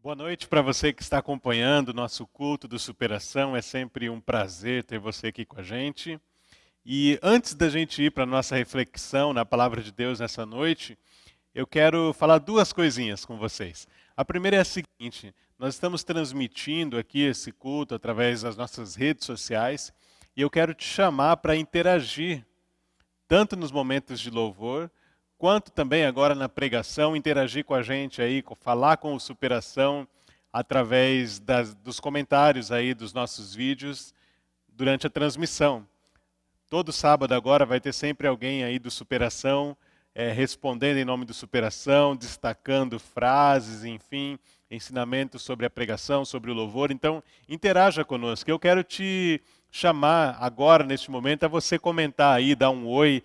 Boa noite para você que está acompanhando o nosso culto do Superação. É sempre um prazer ter você aqui com a gente. E antes da gente ir para a nossa reflexão na Palavra de Deus nessa noite, eu quero falar duas coisinhas com vocês. A primeira é a seguinte: nós estamos transmitindo aqui esse culto através das nossas redes sociais e eu quero te chamar para interagir tanto nos momentos de louvor, quanto também agora na pregação, interagir com a gente aí, falar com o Superação através dos comentários aí dos nossos vídeos durante a transmissão. Todo sábado agora vai ter sempre alguém aí do Superação respondendo em nome do Superação, destacando frases, enfim, ensinamentos sobre a pregação, sobre o louvor. Então, interaja conosco. Eu quero te chamar agora, neste momento, a você comentar aí, dar um oi,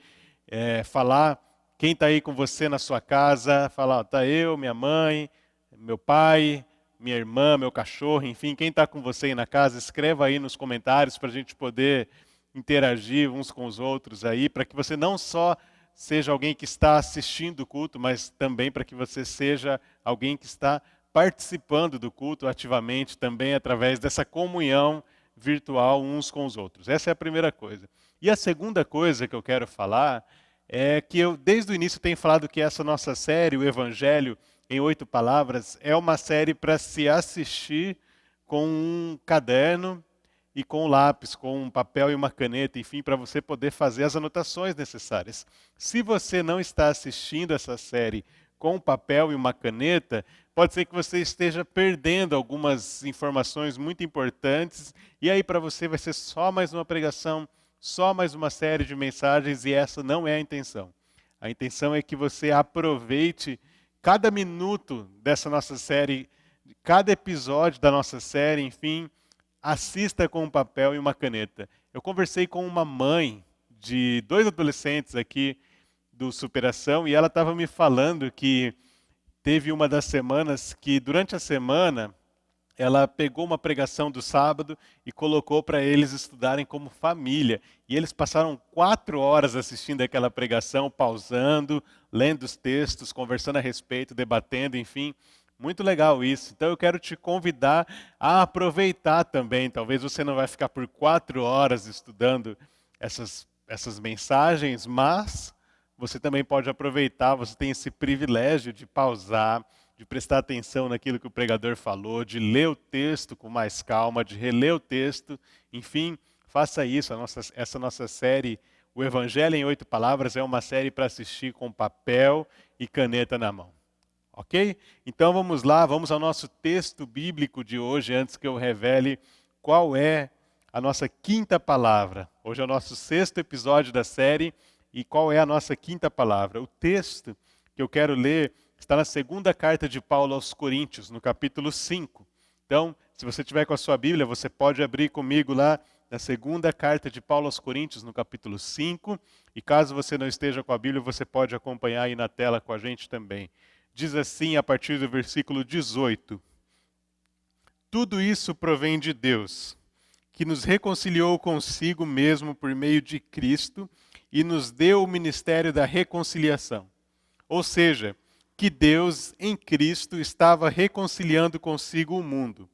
falar quem está aí com você na sua casa, falar, está eu, minha mãe, meu pai, minha irmã, meu cachorro, enfim, quem está com você aí na casa, escreva aí nos comentários para a gente poder interagir uns com os outros aí, para que você não só seja alguém que está assistindo o culto, mas também para que você seja alguém que está participando do culto ativamente também através dessa comunhão virtual uns com os outros. Essa é a primeira coisa. E a segunda coisa que eu quero falar é que eu, desde o início, tenho falado que essa nossa série, o Evangelho em 8 palavras, é uma série para se assistir com um caderno e com um lápis, com um papel e uma caneta, enfim, para você poder fazer as anotações necessárias. Se você não está assistindo essa série com um papel e uma caneta, pode ser que você esteja perdendo algumas informações muito importantes, e aí para você vai ser só mais uma pregação, só mais uma série de mensagens, e essa não é a intenção. A intenção é que você aproveite cada minuto dessa nossa série, cada episódio da nossa série, enfim, assista com um papel e uma caneta. Eu conversei com uma mãe de 2 adolescentes aqui do Superação e ela estava me falando que teve uma das semanas que, durante a semana, ela pegou uma pregação do sábado e colocou para eles estudarem como família. E eles passaram 4 horas assistindo aquela pregação, pausando, lendo os textos, conversando a respeito, debatendo, enfim. Muito legal isso. Então eu quero te convidar a aproveitar também. Talvez você não vai ficar por 4 horas estudando essas mensagens, mas você também pode aproveitar, você tem esse privilégio de pausar, de prestar atenção naquilo que o pregador falou, de ler o texto com mais calma, de reler o texto. Enfim, faça isso. Essa nossa série, O Evangelho em 8 Palavras, é uma série para assistir com papel e caneta na mão. Ok? Então vamos lá, vamos ao nosso texto bíblico de hoje, antes que eu revele qual é a nossa quinta palavra. Hoje é o nosso 6º episódio da série, e qual é a nossa quinta palavra? O texto que eu quero ler está na segunda carta de Paulo aos Coríntios, no capítulo 5. Então, se você tiver com a sua Bíblia, você pode abrir comigo lá na segunda carta de Paulo aos Coríntios, no capítulo 5. E caso você não esteja com a Bíblia, você pode acompanhar aí na tela com a gente também. Diz assim a partir do versículo 18: Tudo isso provém de Deus, que nos reconciliou consigo mesmo por meio de Cristo e nos deu o ministério da reconciliação. Ou seja, que Deus, em Cristo, estava reconciliando consigo o mundo,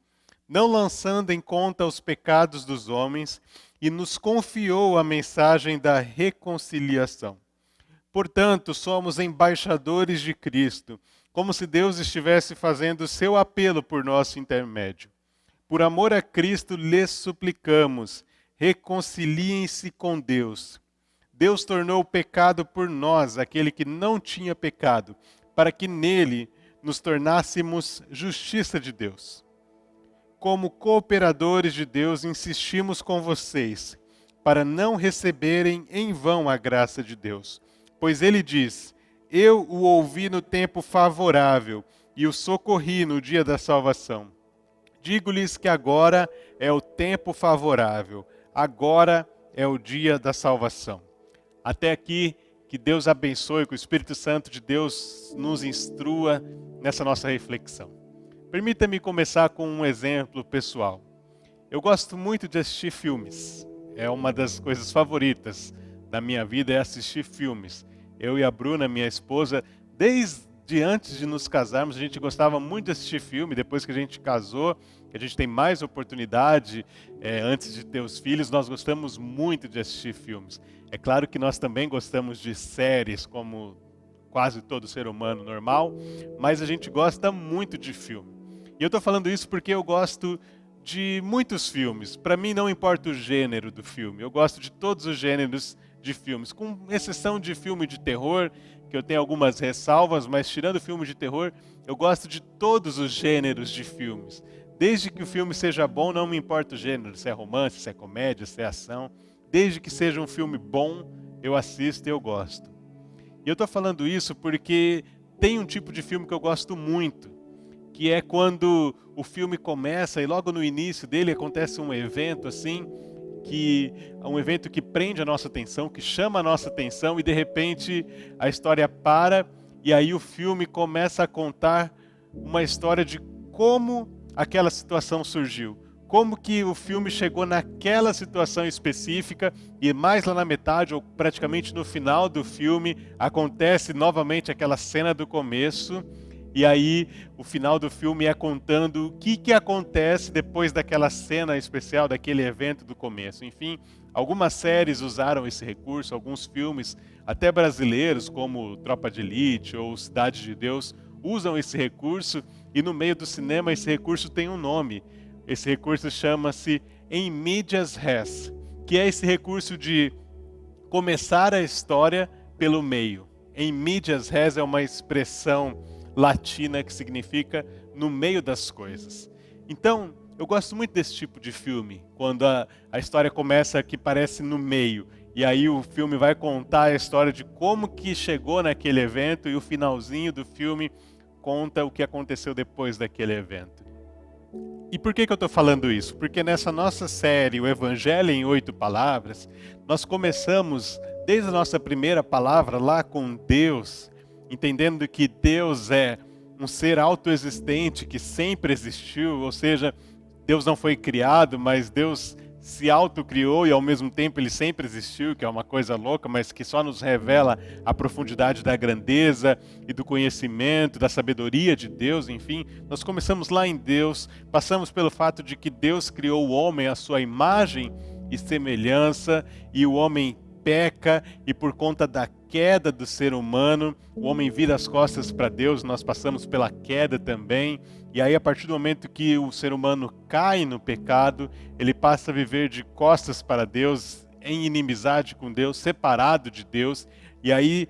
não lançando em conta os pecados dos homens, e nos confiou a mensagem da reconciliação. Portanto, somos embaixadores de Cristo, como se Deus estivesse fazendo seu apelo por nosso intermédio. Por amor a Cristo, lhes suplicamos, reconciliem-se com Deus. Deus tornou pecado por nós, aquele que não tinha pecado, para que nele nos tornássemos justiça de Deus. Como cooperadores de Deus, insistimos com vocês, para não receberem em vão a graça de Deus. Pois ele diz: Eu o ouvi no tempo favorável e o socorri no dia da salvação. Digo-lhes que agora é o tempo favorável, agora é o dia da salvação. Até aqui, que Deus abençoe, que o Espírito Santo de Deus nos instrua nessa nossa reflexão. Permita-me começar com um exemplo pessoal. Eu gosto muito de assistir filmes. É uma das coisas favoritas da minha vida, é assistir filmes. Eu e a Bruna, minha esposa, desde de antes de nos casarmos, a gente gostava muito de assistir filme. Depois que a gente casou, que a gente tem mais oportunidade, antes de ter os filhos, nós gostamos muito de assistir filmes. É claro que nós também gostamos de séries, como quase todo ser humano normal, mas a gente gosta muito de filme. E eu estou falando isso porque eu gosto de muitos filmes. Para mim não importa o gênero do filme, eu gosto de todos os gêneros de filmes, com exceção de filme de terror, que eu tenho algumas ressalvas, mas tirando filme de terror, eu gosto de todos os gêneros de filmes. Desde que o filme seja bom, não me importa o gênero, se é romance, se é comédia, se é ação. Desde que seja um filme bom, eu assisto e eu gosto. E eu estou falando isso porque tem um tipo de filme que eu gosto muito, que é quando o filme começa e logo no início dele acontece um evento assim, que é um evento que prende a nossa atenção, que chama a nossa atenção e de repente a história para e aí o filme começa a contar uma história de como aquela situação surgiu. Como que o filme chegou naquela situação específica e mais lá na metade, ou praticamente no final do filme, acontece novamente aquela cena do começo. E aí o final do filme é contando o que acontece depois daquela cena especial, daquele evento do começo. Enfim, algumas séries usaram esse recurso, alguns filmes, até brasileiros, como Tropa de Elite ou Cidade de Deus, usam esse recurso. E no meio do cinema esse recurso tem um nome. Esse recurso chama-se em medias res, que é esse recurso de começar a história pelo meio. Em medias res é uma expressão latina que significa no meio das coisas. Então, eu gosto muito desse tipo de filme, quando a história começa que parece no meio, e aí o filme vai contar a história de como que chegou naquele evento, e o finalzinho do filme conta o que aconteceu depois daquele evento. E por que eu estou falando isso? Porque nessa nossa série, o Evangelho em 8 Palavras, nós começamos desde a nossa primeira palavra lá com Deus, entendendo que Deus é um ser autoexistente que sempre existiu, ou seja, Deus não foi criado, mas Deus se autocriou e ao mesmo tempo ele sempre existiu, que é uma coisa louca, mas que só nos revela a profundidade da grandeza e do conhecimento, da sabedoria de Deus, enfim. Nós começamos lá em Deus, passamos pelo fato de que Deus criou o homem à sua imagem e semelhança, e o homem peca, e por conta da queda do ser humano, o homem vira as costas para Deus, nós passamos pela queda também, e aí a partir do momento que o ser humano cai no pecado, ele passa a viver de costas para Deus, em inimizade com Deus, separado de Deus, e aí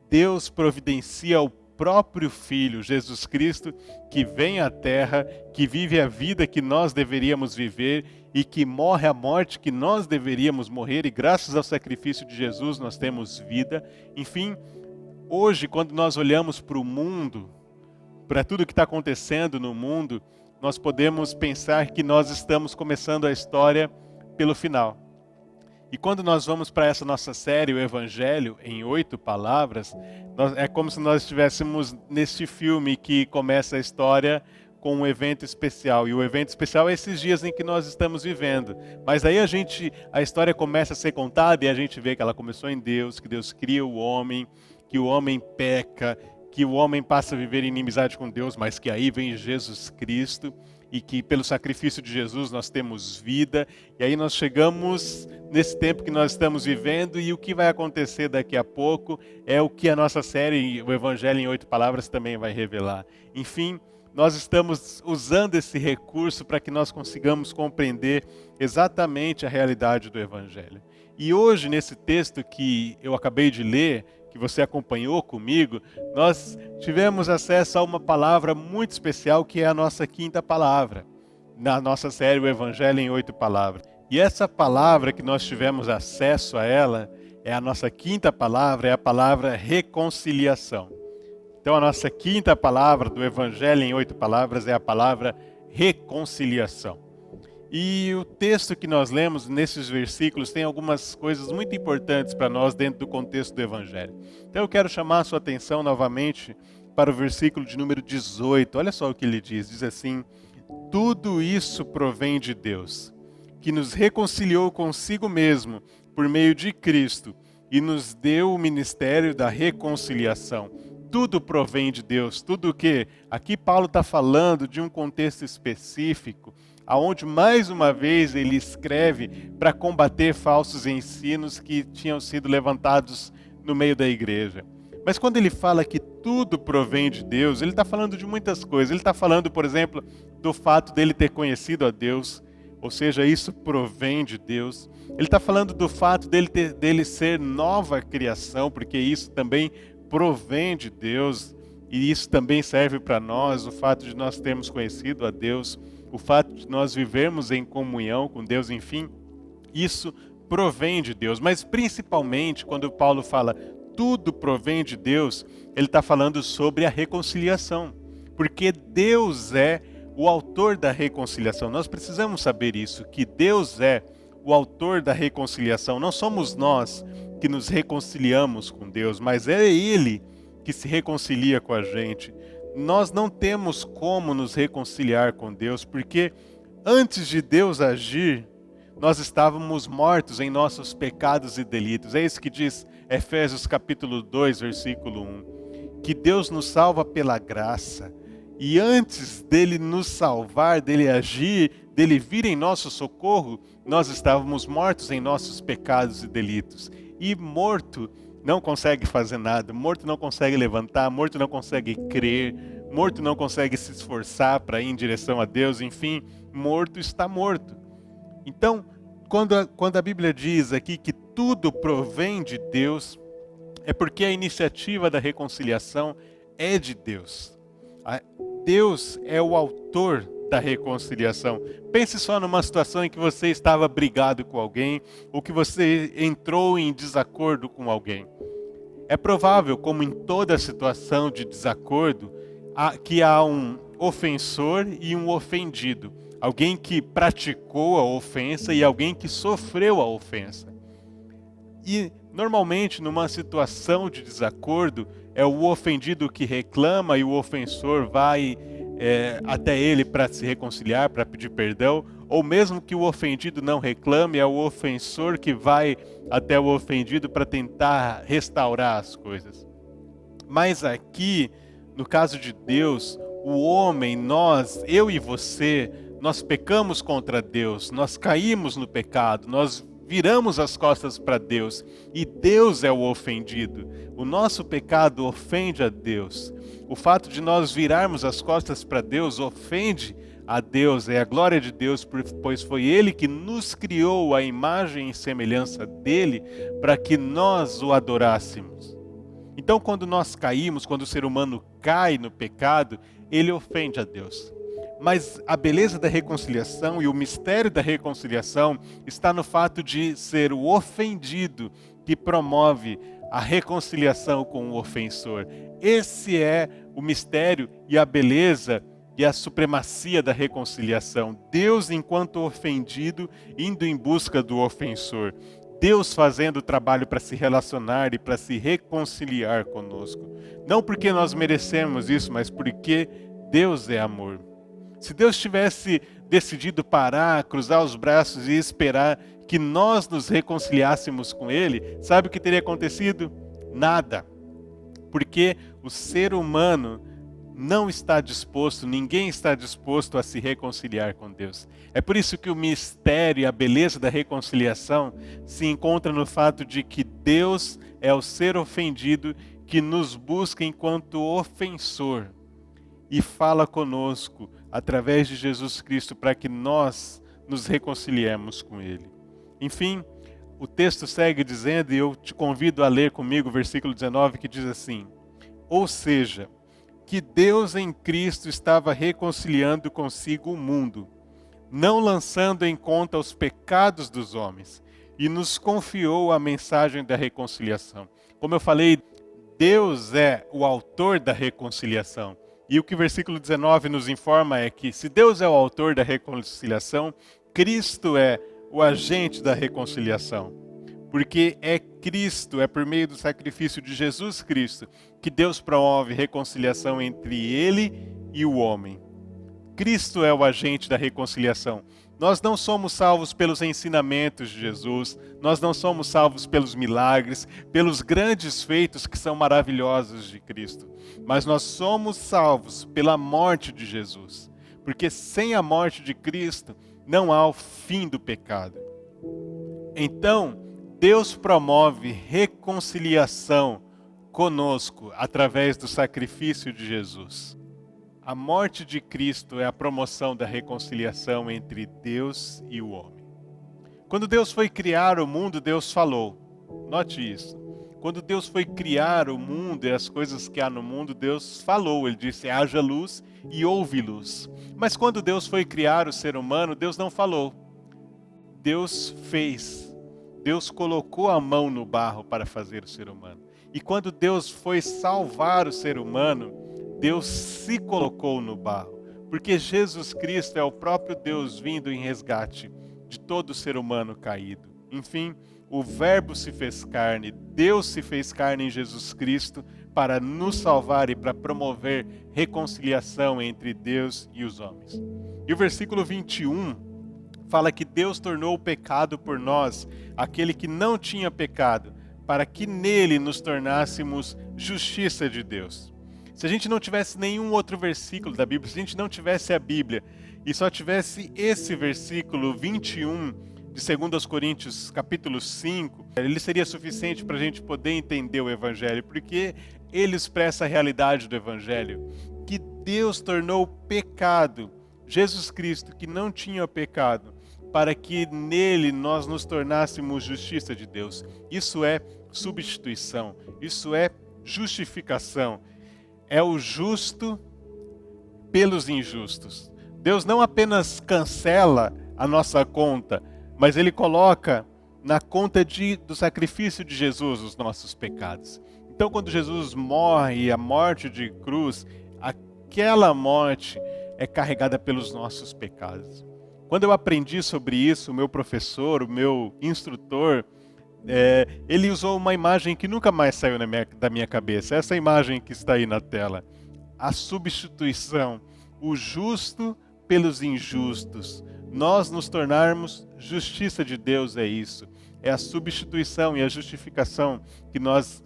Deus providencia o próprio Filho, Jesus Cristo, que vem à Terra, que vive a vida que nós deveríamos viver e que morre a morte que nós deveríamos morrer, e graças ao sacrifício de Jesus nós temos vida. Enfim, hoje quando nós olhamos para o mundo, para tudo que está acontecendo no mundo, nós podemos pensar que nós estamos começando a história pelo final. E quando nós vamos para essa nossa série, o Evangelho, em 8 palavras, é como se nós estivéssemos neste filme que começa a história com um evento especial. E o evento especial é esses dias em que nós estamos vivendo. Mas aí a história começa a ser contada e a gente vê que ela começou em Deus, que Deus cria o homem, que o homem peca, que o homem passa a viver em inimizade com Deus, mas que aí vem Jesus Cristo e que pelo sacrifício de Jesus nós temos vida. E aí nós chegamos nesse tempo que nós estamos vivendo, e o que vai acontecer daqui a pouco é o que a nossa série, o Evangelho em 8 Palavras, também vai revelar. Enfim, nós estamos usando esse recurso para que nós consigamos compreender exatamente a realidade do Evangelho. E hoje, nesse texto que eu acabei de ler, que você acompanhou comigo, nós tivemos acesso a uma palavra muito especial, que é a nossa quinta palavra, na nossa série, o Evangelho em 8 Palavras. E essa palavra que nós tivemos acesso a ela, é a nossa quinta palavra, é a palavra reconciliação. Então a nossa quinta palavra do Evangelho em 8 Palavras é a palavra reconciliação. E o texto que nós lemos nesses versículos tem algumas coisas muito importantes para nós dentro do contexto do Evangelho. Então eu quero chamar a sua atenção novamente para o versículo de número 18. Olha só o que ele diz. Diz assim: tudo isso provém de Deus, que nos reconciliou consigo mesmo por meio de Cristo e nos deu o ministério da reconciliação. tudo provém de Deus. Tudo o que aqui Paulo está falando de um contexto específico, aonde mais uma vez ele escreve para combater falsos ensinos que tinham sido levantados no meio da igreja. Mas quando ele fala que tudo provém de Deus, ele está falando de muitas coisas. Ele está falando, por exemplo, do fato dele ter conhecido a Deus, ou seja, isso provém de Deus. Ele está falando do fato dele ser nova criação, porque isso também provém de Deus, e isso também serve para nós, o fato de nós termos conhecido a Deus, o fato de nós vivermos em comunhão com Deus, enfim, isso provém de Deus. Mas principalmente quando Paulo fala tudo provém de Deus, ele está falando sobre a reconciliação, porque Deus é o autor da reconciliação. Nós precisamos saber isso, que Deus é o autor da reconciliação. Não somos nós que nos reconciliamos com Deus, mas é Ele que se reconcilia com a gente. Nós não temos como nos reconciliar com Deus, porque antes de Deus agir, nós estávamos mortos em nossos pecados e delitos. É isso que diz Efésios capítulo 2, versículo 1. Que Deus nos salva pela graça. E antes dele nos salvar, dele agir, dele vir em nosso socorro, nós estávamos mortos em nossos pecados e delitos. E morto não consegue fazer nada, morto não consegue levantar, morto não consegue crer, morto não consegue se esforçar para ir em direção a Deus, enfim, morto está morto. Então, quando a Bíblia diz aqui que tudo provém de Deus, é porque a iniciativa da reconciliação é de Deus. Deus é o autor da reconciliação. Pense só numa situação em que você estava brigado com alguém, ou que você entrou em desacordo com alguém. É provável, como em toda situação de desacordo, que há um ofensor e um ofendido. Alguém que praticou a ofensa e alguém que sofreu a ofensa. E, normalmente, numa situação de desacordo, é o ofendido que reclama e o ofensor vai até ele para se reconciliar, para pedir perdão. Ou mesmo que o ofendido não reclame, é o ofensor que vai até o ofendido para tentar restaurar as coisas. Mas aqui, no caso de Deus, o homem, nós, eu e você, nós pecamos contra Deus, nós caímos no pecado, nós viramos as costas para Deus e Deus é o ofendido. O nosso pecado ofende a Deus. O fato de nós virarmos as costas para Deus ofende a Deus, é a glória de Deus, pois foi Ele que nos criou à imagem e semelhança dEle para que nós o adorássemos. Então, quando nós caímos, quando o ser humano cai no pecado, ele ofende a Deus. Mas a beleza da reconciliação e o mistério da reconciliação está no fato de ser o ofendido que promove a reconciliação com o ofensor. Esse é o mistério e a beleza e a supremacia da reconciliação. Deus, enquanto ofendido, indo em busca do ofensor. Deus fazendo o trabalho para se relacionar e para se reconciliar conosco. Não porque nós merecemos isso, mas porque Deus é amor. Se Deus tivesse decidido parar, cruzar os braços e esperar que nós nos reconciliássemos com Ele, sabe o que teria acontecido? Nada. Porque o ser humano não está disposto, ninguém está disposto a se reconciliar com Deus. É por isso que o mistério e a beleza da reconciliação se encontra no fato de que Deus é o ser ofendido que nos busca enquanto ofensor e fala conosco através de Jesus Cristo para que nós nos reconciliemos com Ele. Enfim, o texto segue dizendo, e eu te convido a ler comigo o versículo 19, que diz assim: ou seja, que Deus em Cristo estava reconciliando consigo o mundo, não lançando em conta os pecados dos homens, e nos confiou a mensagem da reconciliação. Como eu falei, Deus é o autor da reconciliação. E o que o versículo 19 nos informa é que, se Deus é o autor da reconciliação, Cristo é o agente da reconciliação. Porque é Cristo, é por meio do sacrifício de Jesus Cristo, que Deus promove reconciliação entre Ele e o homem. Cristo é o agente da reconciliação. Nós não somos salvos pelos ensinamentos de Jesus, nós não somos salvos pelos milagres, pelos grandes feitos que são maravilhosos de Cristo, mas nós somos salvos pela morte de Jesus, porque sem a morte de Cristo não há o fim do pecado. Então, Deus promove reconciliação conosco através do sacrifício de Jesus. A morte de Cristo é a promoção da reconciliação entre Deus e o homem. Quando Deus foi criar o mundo, Deus falou. Note isso. Quando Deus foi criar o mundo e as coisas que há no mundo, Deus falou. Ele disse, haja luz e houve luz. Mas quando Deus foi criar o ser humano, Deus não falou. Deus fez. Deus colocou a mão no barro para fazer o ser humano. E quando Deus foi salvar o ser humano, Deus se colocou no barro, porque Jesus Cristo é o próprio Deus vindo em resgate de todo ser humano caído. Enfim, o Verbo se fez carne, Deus se fez carne em Jesus Cristo para nos salvar e para promover reconciliação entre Deus e os homens. E o versículo 21 fala que Deus tornou o pecado por nós, aquele que não tinha pecado, para que nele nos tornássemos justiça de Deus. Se a gente não tivesse nenhum outro versículo da Bíblia, se a gente não tivesse a Bíblia e só tivesse esse versículo 21 de 2 Coríntios capítulo 5, ele seria suficiente para a gente poder entender o Evangelho, porque ele expressa a realidade do Evangelho, que Deus tornou pecado, Jesus Cristo, que não tinha pecado, para que nele nós nos tornássemos justiça de Deus. Isso é substituição, isso é justificação. É o justo pelos injustos. Deus não apenas cancela a nossa conta, mas Ele coloca na conta do sacrifício de Jesus os nossos pecados. Então, quando Jesus morre, a morte de cruz, aquela morte é carregada pelos nossos pecados. Quando eu aprendi sobre isso, o meu professor, o meu instrutor, ele usou uma imagem que nunca mais saiu da minha cabeça. Essa imagem que está aí na tela. A substituição. O justo pelos injustos. Nós nos tornarmos justiça de Deus é isso. É a substituição e a justificação que nós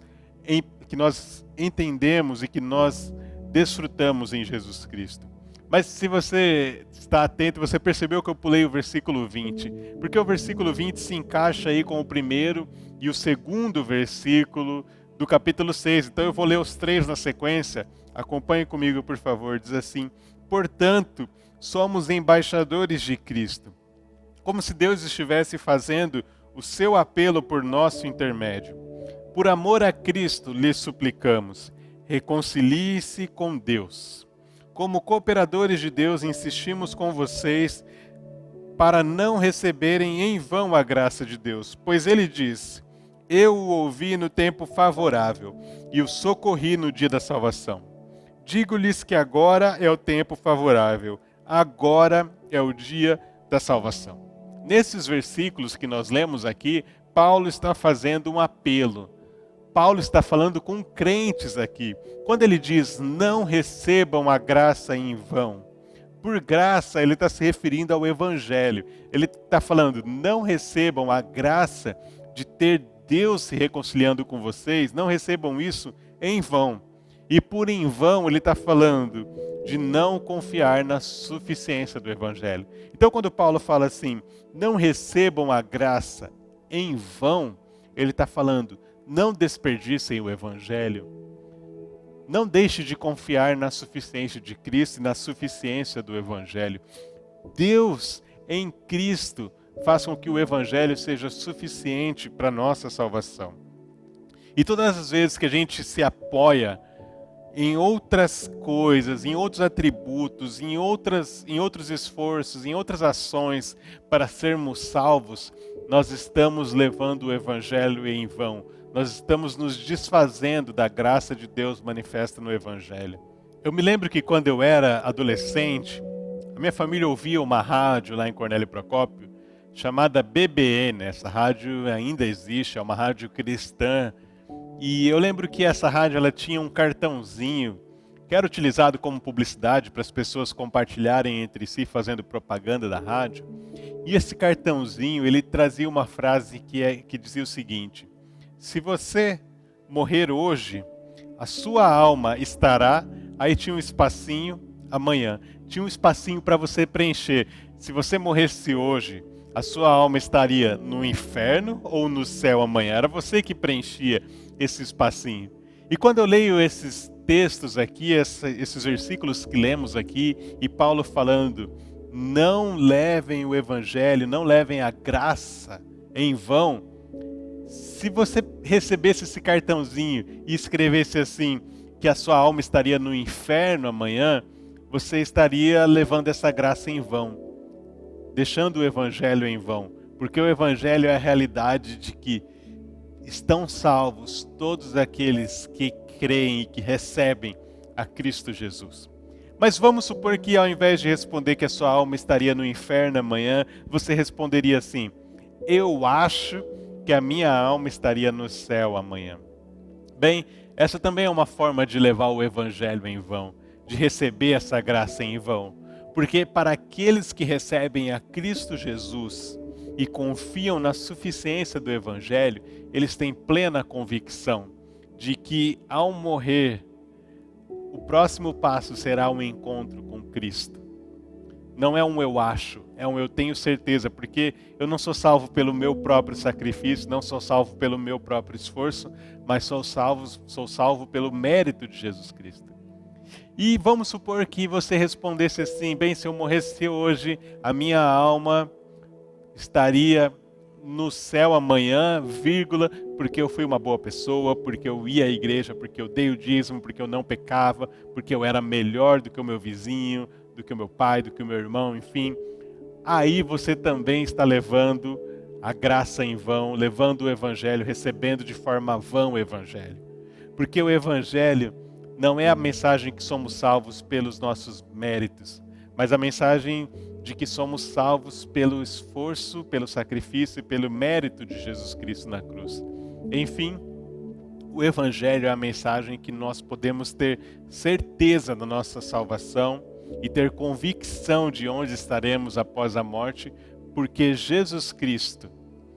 entendemos e que nós desfrutamos em Jesus Cristo. Mas se você está atento, você percebeu que eu pulei o versículo 20. Porque o versículo 20 se encaixa aí com o primeiro e o segundo versículo do capítulo 6. Então eu vou ler os três na sequência. Acompanhe comigo, por favor. Diz assim: portanto, somos embaixadores de Cristo, como se Deus estivesse fazendo o seu apelo por nosso intermédio. Por amor a Cristo, lhes suplicamos, reconcilie-se com Deus. Como cooperadores de Deus, insistimos com vocês para não receberem em vão a graça de Deus, pois ele diz, eu o ouvi no tempo favorável e o socorri no dia da salvação. Digo-lhes que agora é o tempo favorável, agora é o dia da salvação. Nesses versículos que nós lemos aqui, Paulo está fazendo um apelo. Paulo está falando com crentes aqui. Quando ele diz, não recebam a graça em vão. Por graça, ele está se referindo ao Evangelho. Ele está falando, não recebam a graça de ter Deus se reconciliando com vocês. Não recebam isso em vão. E por em vão, ele está falando de não confiar na suficiência do Evangelho. Então, quando Paulo fala assim, não recebam a graça em vão, ele está falando, não desperdicem o Evangelho. Não deixe de confiar na suficiência de Cristo e na suficiência do Evangelho. Deus, em Cristo, faz com que o Evangelho seja suficiente para a nossa salvação. E todas as vezes que a gente se apoia em outras coisas, em outros atributos, em outros esforços, em outras ações para sermos salvos, nós estamos levando o Evangelho em vão. Nós estamos nos desfazendo da graça de Deus manifesta no Evangelho. Eu me lembro que quando eu era adolescente, a minha família ouvia uma rádio lá em Cornélio Procópio, chamada BBN. Essa rádio ainda existe, é uma rádio cristã. E eu lembro que essa rádio ela tinha um cartãozinho que era utilizado como publicidade para as pessoas compartilharem entre si, fazendo propaganda da rádio. E esse cartãozinho, ele trazia uma frase que dizia o seguinte: se você morrer hoje, a sua alma estará... Aí tinha um espacinho, amanhã. Tinha um espacinho para você preencher. Se você morresse hoje, a sua alma estaria no inferno ou no céu amanhã? Era você que preenchia esse espacinho. E quando eu leio esses textos aqui, esses versículos que lemos aqui, e Paulo falando, não levem o evangelho, não levem a graça em vão. Se você recebesse esse cartãozinho e escrevesse assim, que a sua alma estaria no inferno amanhã, você estaria levando essa graça em vão, deixando o evangelho em vão. Porque o evangelho é a realidade de que estão salvos todos aqueles que creem e que recebem a Cristo Jesus. Mas vamos supor que ao invés de responder que a sua alma estaria no inferno amanhã, você responderia assim: eu acho que a minha alma estaria no céu amanhã. Bem, essa também é uma forma de levar o evangelho em vão, de receber essa graça em vão. Porque para aqueles que recebem a Cristo Jesus e confiam na suficiência do evangelho, eles têm plena convicção de que ao morrer, o próximo passo será um encontro com Cristo. Não é um eu acho, é um eu tenho certeza, porque eu não sou salvo pelo meu próprio sacrifício, não sou salvo pelo meu próprio esforço, mas sou salvo pelo mérito de Jesus Cristo. E vamos supor que você respondesse assim: bem, se eu morresse hoje, a minha alma estaria no céu amanhã, vírgula, porque eu fui uma boa pessoa, porque eu ia à igreja, porque eu dei o dízimo, porque eu não pecava, porque eu era melhor do que o meu vizinho, do que o meu pai, do que o meu irmão, enfim. Aí você também está levando a graça em vão, levando o evangelho, recebendo de forma vã o evangelho. Porque o evangelho não é a mensagem que somos salvos pelos nossos méritos, mas a mensagem de que somos salvos pelo esforço, pelo sacrifício e pelo mérito de Jesus Cristo na cruz. Enfim, o evangelho é a mensagem que nós podemos ter certeza da nossa salvação e ter convicção de onde estaremos após a morte, porque Jesus Cristo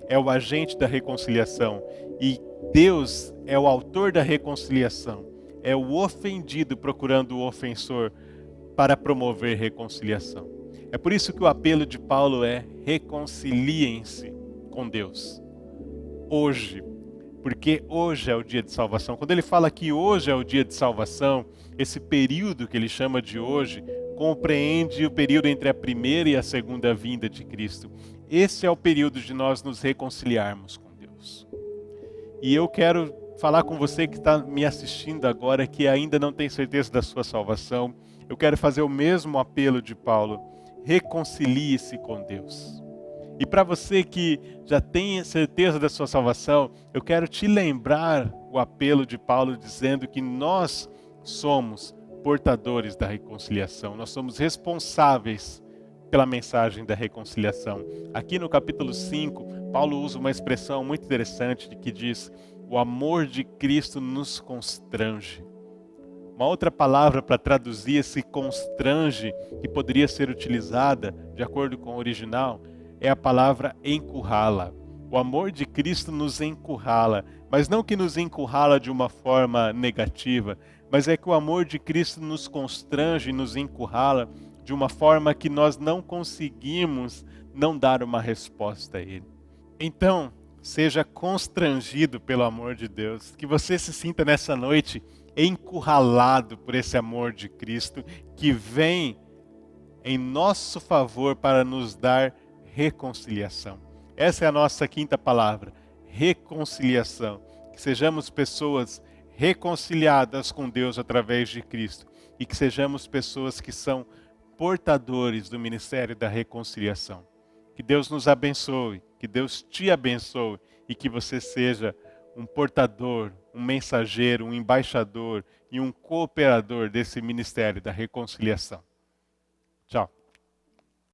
é o agente da reconciliação e Deus é o autor da reconciliação. É o ofendido procurando o ofensor para promover reconciliação. É por isso que o apelo de Paulo é: reconciliem-se com Deus. Hoje. Porque hoje é o dia de salvação. Quando ele fala que hoje é o dia de salvação, esse período que ele chama de hoje, compreende o período entre a primeira e a segunda vinda de Cristo. Esse é o período de nós nos reconciliarmos com Deus. E eu quero falar com você que está me assistindo agora, que ainda não tem certeza da sua salvação. Eu quero fazer o mesmo apelo de Paulo: reconcilie-se com Deus. E para você que já tem certeza da sua salvação, eu quero te lembrar o apelo de Paulo dizendo que nós somos portadores da reconciliação. Nós somos responsáveis pela mensagem da reconciliação. Aqui no capítulo 5, Paulo usa uma expressão muito interessante que diz: o amor de Cristo nos constrange. Uma outra palavra para traduzir esse constrange, que poderia ser utilizada de acordo com o original, é a palavra encurrala. O amor de Cristo nos encurrala, mas não que nos encurrala de uma forma negativa, mas é que o amor de Cristo nos constrange e nos encurrala de uma forma que nós não conseguimos não dar uma resposta a Ele. Então, seja constrangido pelo amor de Deus, que você se sinta nessa noite encurralado por esse amor de Cristo que vem em nosso favor para nos dar reconciliação. Essa é a nossa quinta palavra: reconciliação. Que sejamos pessoas reconciliadas com Deus através de Cristo e que sejamos pessoas que são portadores do ministério da reconciliação. Que Deus nos abençoe, que Deus te abençoe e que você seja um portador, um mensageiro, um embaixador e um cooperador desse ministério da reconciliação. Tchau.